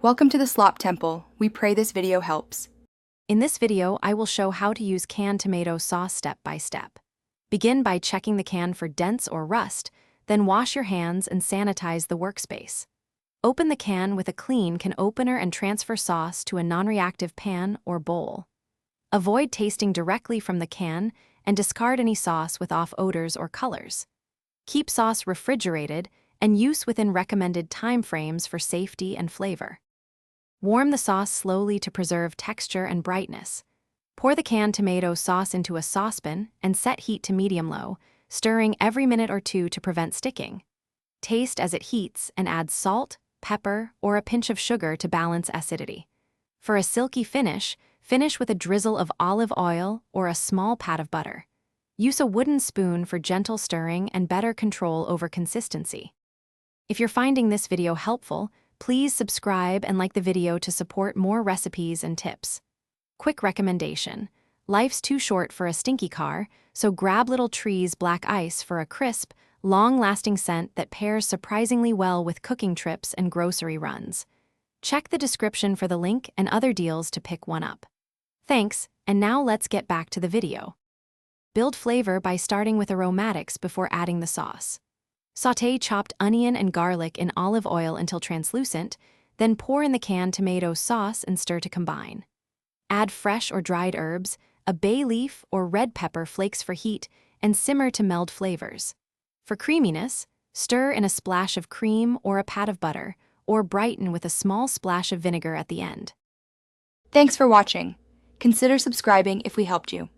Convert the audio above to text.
Welcome to the Slop Temple. We pray this video helps. In this video, I will show how to use canned tomato sauce step by step. Begin by checking the can for dents or rust, then wash your hands and sanitize the workspace. Open the can with a clean can opener and transfer sauce to a non-reactive pan or bowl. Avoid tasting directly from the can and discard any sauce with off odors or colors. Keep sauce refrigerated and use within recommended time frames for safety and flavor. Warm the sauce slowly to preserve texture and brightness. Pour the canned tomato sauce into a saucepan and set heat to medium-low, stirring every minute or two to prevent sticking. Taste as it heats and add salt, pepper, or a pinch of sugar to balance acidity. For a silky finish, finish with a drizzle of olive oil or a small pat of butter. Use a wooden spoon for gentle stirring and better control over consistency. If you're finding this video helpful, please subscribe and like the video to support more recipes and tips. Quick recommendation: life's too short for a stinky car, so grab Little Tree's black ice for a crisp, long-lasting scent that pairs surprisingly well with cooking trips and grocery runs. Check the description for the link and other deals to pick one up. Thanks, and now let's get back to the video. Build flavor by starting with aromatics before adding the sauce. Sauté chopped onion and garlic in olive oil until translucent, then pour in the canned tomato sauce and stir to combine. Add fresh or dried herbs, a bay leaf or red pepper flakes for heat, and simmer to meld flavors. For creaminess, stir in a splash of cream or a pat of butter, or brighten with a small splash of vinegar at the end. Thanks for watching. Consider subscribing if we helped you.